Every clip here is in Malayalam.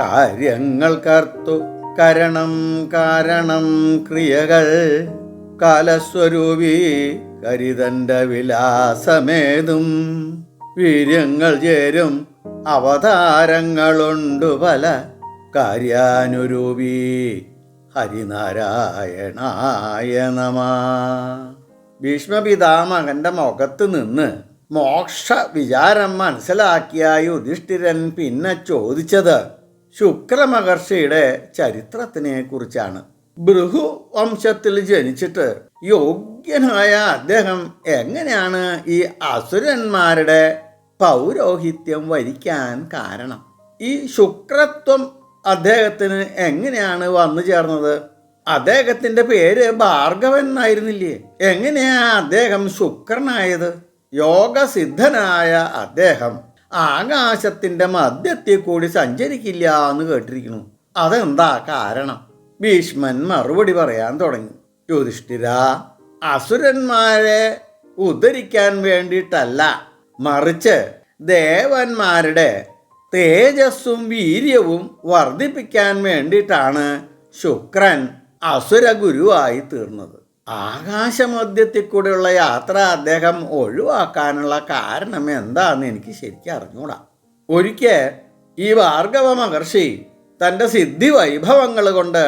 കാര്യങ്ങൾ കർത്തു കരണം കാരണം ക്രിയകൾ കാലസ്വരൂപി കരിതന്റെ വിലാസമേതും വീര്യങ്ങൾ ചേരും അവതാരങ്ങളുണ്ടു പല കാര്യാനുരൂപി ഹരിനാരായണായ നമഃ. ഭീഷ്മപിതാമഹന്റെ മുഖത്ത് നിന്ന് മോക്ഷ വിചാരം മനസ്സിലാക്കിയ യുധിഷ്ഠിരൻ പിന്നെ ചോദിച്ചത് ശുക്രമഹർഷിയുടെ ചരിത്രത്തിനെ കുറിച്ചാണ്. ഭൃഹു വംശത്തിൽ ജനിച്ചിട്ട് യോഗ്യനായ അദ്ദേഹം എങ്ങനെയാണ് ഈ അസുരന്മാരുടെ പൗരോഹിത്യം വരിക്കാൻ കാരണം? ഈ ശുക്രത്വം അദ്ദേഹത്തിന് എങ്ങനെയാണ് വന്നു ചേർന്നത്? അദ്ദേഹത്തിന്റെ പേര് ഭാർഗവൻ എന്നായിരുന്നില്ലേ? എങ്ങനെയാ അദ്ദേഹം ശുക്രനായത്? യോഗസിദ്ധനായ അദ്ദേഹം ആകാശത്തിന്റെ മധ്യത്തിൽ കൂടി സഞ്ചരിക്കില്ല എന്ന് കേട്ടിരിക്കുന്നു. അതെന്താ കാരണം? ഭീഷ്മൻ മറുപടി പറയാൻ തുടങ്ങി. യുധിഷ്ഠിര, അസുരന്മാരെ ഉദ്ധരിക്കാൻ വേണ്ടിയിട്ടല്ല, മറിച്ച് ദേവന്മാരുടെ തേജസ്സും വീര്യവും വർദ്ധിപ്പിക്കാൻ വേണ്ടിയിട്ടാണ് ശുക്രൻ അസുര ഗുരുവായി തീർന്നത്. ആകാശമധ്യത്തിൽ കൂടെയുള്ള യാത്ര അദ്ദേഹം ഒഴിവാക്കാനുള്ള കാരണം എന്താണെന്ന് എനിക്ക് ശരിക്കും അറിഞ്ഞൂടാ. ഒരിക്കൽ ഈ ഭാർഗവ മഹർഷി തൻ്റെ സിദ്ധി വൈഭവങ്ങൾ കൊണ്ട്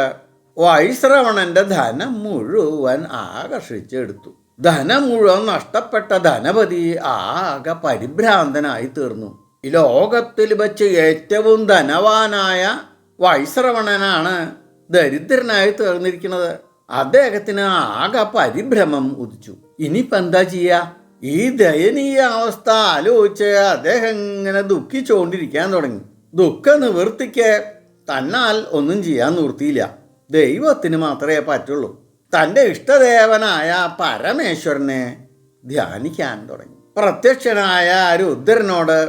വൈശ്രവണന്റെ ധനം മുഴുവൻ ആകർഷിച്ചെടുത്തു. ധനം മുഴുവൻ നഷ്ടപ്പെട്ട ധനപതി ആകെ പരിഭ്രാന്തനായി തീർന്നു. ഈ ലോകത്തിൽ വെച്ച് ഏറ്റവും ധനവാനായ വൈശ്രവണനാണ് ദരിദ്രനായി തീർന്നിരിക്കുന്നത്. അദ്ദേഹത്തിന് ആകെ പരിഭ്രമം ഉദിച്ചു. ഇനിയിപ്പോൾ എന്താ ചെയ്യുക? ഈ ദയനീയ അവസ്ഥ ആലോചിച്ച് അദ്ദേഹം ഇങ്ങനെ ദുഃഖിച്ചുകൊണ്ടിരിക്കാൻ തുടങ്ങി. ദുഃഖ നിവൃത്തിക്ക് തന്നാൽ ഒന്നും ചെയ്യാൻ നിവൃത്തിയില്ല. ദൈവത്തിന് മാത്രമേ പറ്റുള്ളൂ. തൻ്റെ ഇഷ്ടദേവനായ പരമേശ്വരനെ ധ്യാനിക്കാൻ തുടങ്ങി. പ്രത്യക്ഷനായ രുദ്രനോട്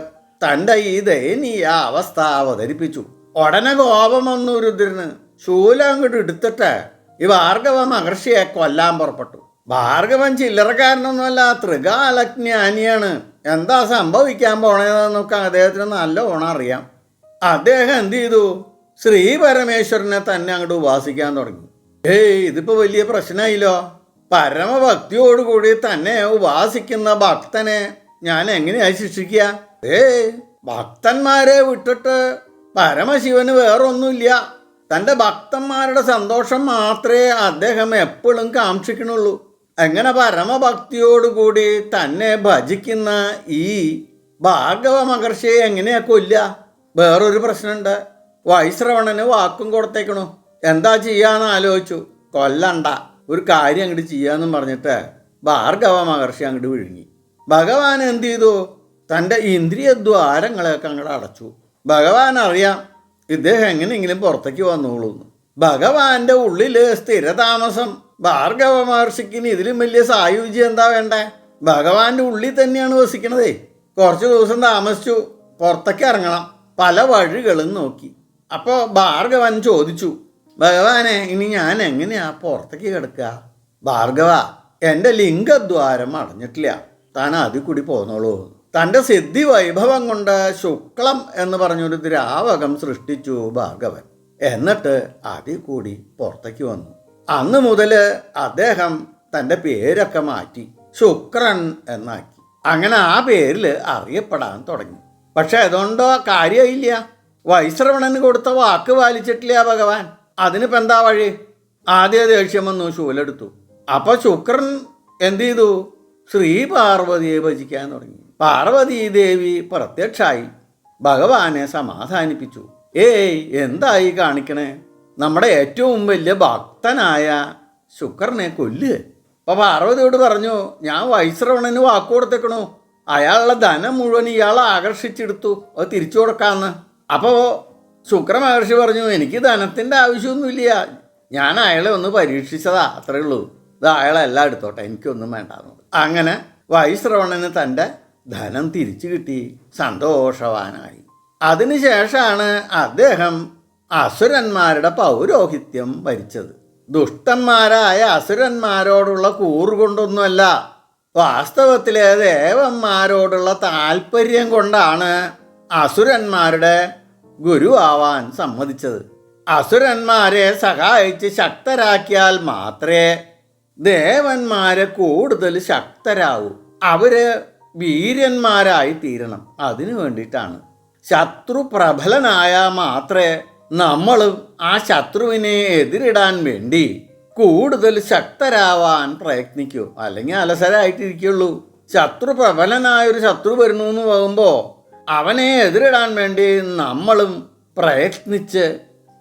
തൻ്റെ ഈ ദയനീയ അവസ്ഥ അവതരിപ്പിച്ചു. ഉടനെ കോപം വന്നു രുദ്രന്. ശൂലം അങ്ങോട്ട് എടുത്തിട്ട് ഈ ഭാർഗവ മഹർഷിയെ കൊല്ലാൻ പുറപ്പെട്ടു. ഭാർഗവൻ ചില്ലറക്കാരനൊന്നുമല്ല, ത്രികാലജ്ഞാനിയാണ്. എന്താ സംഭവിക്കാൻ പോണതെന്നൊക്കെ അദ്ദേഹത്തിന് നല്ലോണം അറിയാം. അദ്ദേഹം എന്ത് ചെയ്തു? ശ്രീ പരമേശ്വരനെ തന്നെ അങ്ങോട്ട് ഉപാസിക്കാൻ തുടങ്ങി. ഇതിപ്പോ വലിയ പ്രശ്നമായില്ലോ. പരമഭക്തിയോടുകൂടി തന്നെ ഉപാസിക്കുന്ന ഭക്തനെ ഞാൻ എങ്ങനെയാ ശിക്ഷിക്കുക? ഭക്തന്മാരെ വിട്ടിട്ട് പരമശിവന് വേറൊന്നുമില്ല. തൻ്റെ ഭക്തന്മാരുടെ സന്തോഷം മാത്രമേ അദ്ദേഹം എപ്പോഴും കാക്ഷിക്കണുള്ളൂ. എങ്ങനെ പരമഭക്തിയോടുകൂടി തന്നെ ഭജിക്കുന്ന ഈ ഭാർഗവ മഹർഷിയെ എങ്ങനെയാ കൊല്ലുക? വേറൊരു പ്രശ്നമുണ്ട്. വൈശ്രവണന് വാക്കും കൊടുത്തേക്കണു. എന്താ ചെയ്യാന്ന് ആലോചിച്ചു. കൊല്ലണ്ട, ഒരു കാര്യം അങ്ങോട്ട് ചെയ്യാന്നും പറഞ്ഞിട്ട് ഭാർഗവ മഹർഷി അങ്ങോട്ട് വിഴുങ്ങി. ഭഗവാൻ എന്ത് ചെയ്തു? തൻ്റെ ഇന്ദ്രിയ ദ്വാരങ്ങളെയൊക്കെ അങ്ങോട്ട് അടച്ചു. ഭഗവാൻ അറിയാം ഇദ്ദേഹം എങ്ങനെയെങ്കിലും പുറത്തേക്ക് വന്നോളൂന്ന്. ഭഗവാന്റെ ഉള്ളിൽ സ്ഥിരതാമസം. ഭാർഗവ മഹർഷിക്ക് ഇതിലും വലിയ സായുജ്യം എന്താ വേണ്ടേ? ഭഗവാന്റെ ഉള്ളിൽ തന്നെയാണ് വസിക്കണതേ. കുറച്ച് ദിവസം താമസിച്ചു, പുറത്തേക്ക് ഇറങ്ങണം. പല വഴികളും നോക്കി. അപ്പോൾ ഭാർഗവൻ ചോദിച്ചു, ഭഗവാനെ ഇനി ഞാൻ എങ്ങനെയാ പുറത്തേക്ക് കിടക്കുക? ഭാർഗവ, എൻ്റെ ലിംഗദ്വാരം അടഞ്ഞിട്ടില്ല, താൻ അതിൽ കൂടി പോന്നോളൂ. തൻ്റെ സിദ്ധി വൈഭവം കൊണ്ട് ശുക്ലം എന്ന് പറഞ്ഞൊരു ദ്രാവകം സൃഷ്ടിച്ചു ഭാർഗവൻ. എന്നിട്ട് അതിൽ കൂടി പുറത്തേക്ക് വന്നു. അന്ന് മുതൽ അദ്ദേഹം തൻ്റെ പേരൊക്കെ മാറ്റി ശുക്രൻ എന്നാക്കി. അങ്ങനെ ആ പേരിൽ അറിയപ്പെടാൻ തുടങ്ങി. പക്ഷെ അതുകൊണ്ടോ കാര്യമില്ല. വൈശ്രവണന് കൊടുത്ത വാക്ക് പാലിച്ചിട്ടില്ല ഭഗവാൻ. അതിനിപ്പോൾ എന്താ വഴി? ആദ്യ ദേഷ്യം വന്നു, ശൂലെടുത്തു. അപ്പോൾ ശുക്രൻ എന്ത് ചെയ്തു? ശ്രീ പാർവതിയെ ഭജിക്കാൻ തുടങ്ങി. പാർവതീ ദേവി പ്രത്യക്ഷായി ഭഗവാനെ സമാധാനിപ്പിച്ചു. എന്തായി കാണിക്കണേ? നമ്മുടെ ഏറ്റവും വലിയ ഭക്തനായ ശുക്രനെ കൊല്ലുക. അപ്പോൾ പാർവതിയോട് പറഞ്ഞു, ഞാൻ വൈശ്രവണന് വാക്ക് കൊടുത്തേക്കണു, അയാളുടെ ധനം മുഴുവൻ ഇയാൾ ആകർഷിച്ചെടുത്തു, അത് തിരിച്ചു കൊടുക്കാമെന്ന്. അപ്പോൾ ശുക്രമഹർഷി പറഞ്ഞു, എനിക്ക് ധനത്തിൻ്റെ ആവശ്യമൊന്നുമില്ല, ഞാൻ അയാളെ ഒന്ന് പരീക്ഷിച്ചതാ, അത്രേ ഉള്ളൂ. ഇത് അയാളെല്ലാം എടുത്തോട്ടെ, എനിക്കൊന്നും വേണ്ടാന്ന്. അങ്ങനെ വൈശ്രവണന് തൻ്റെ ധനം തിരിച്ചു കിട്ടി, സന്തോഷവാനായി. അതിനുശേഷമാണ് അദ്ദേഹം അസുരന്മാരുടെ പൗരോഹിത്യം ഭരിച്ചത്. ദുഷ്ടന്മാരായ അസുരന്മാരോടുള്ള കൂറുകൊണ്ടൊന്നുമല്ല, വാസ്തവത്തിലെ ദേവന്മാരോടുള്ള താല്പര്യം കൊണ്ടാണ് അസുരന്മാരുടെ ഗുരുവാവാൻ സമ്മതിച്ചത്. അസുരന്മാരെ സഹായിച്ച് ശക്തരാക്കിയാൽ മാത്രമേ ദേവന്മാരെ കൂടുതൽ ശക്തരാവൂ. അവര് വീര്യന്മാരായി തീരണം. അതിനു വേണ്ടിയിട്ടാണ്. ശത്രു പ്രബലനായാൽ മാത്രമേ നമ്മളും ആ ശത്രുവിനെ എതിരിടാൻ വേണ്ടി കൂടുതൽ ശക്തരാവാൻ പ്രയത്നിക്കൂ. അല്ലെങ്കിൽ അലസരായിട്ടിരിക്കുള്ളൂ. ശത്രു പ്രബലനായൊരു ശത്രു വരുന്നു എന്ന് പോകുമ്പോൾ അവനെ എതിരിടാൻ വേണ്ടി നമ്മളും പ്രയത്നിച്ച്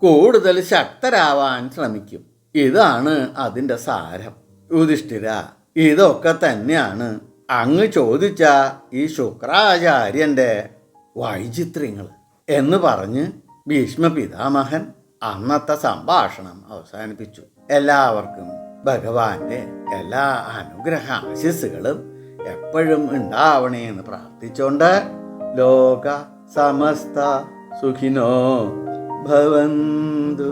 കൂടുതൽ ശക്തരാവാൻ ശ്രമിക്കും. ഇതാണ് അതിൻ്റെ സാരം. യുധിഷ്ഠിര, ഇതൊക്കെ തന്നെയാണ് അങ്ങ് ചോദിച്ച ഈ ശുക്രാചാര്യൻ്റെ വൈചിത്ര്യങ്ങൾ എന്ന് പറഞ്ഞ് ഭീഷ്മ പിതാമഹൻ അന്നത്തെ സംഭാഷണം അവസാനിപ്പിച്ചു. എല്ലാവർക്കും ഭഗവാന്റെ എല്ലാ അനുഗ്രഹ ആശിസ്സുകളും എപ്പോഴും ഉണ്ടാവണേ എന്ന് പ്രാർത്ഥിച്ചുകൊണ്ട് ലോക സമസ്ത സുഖിനോ ഭവന്തു.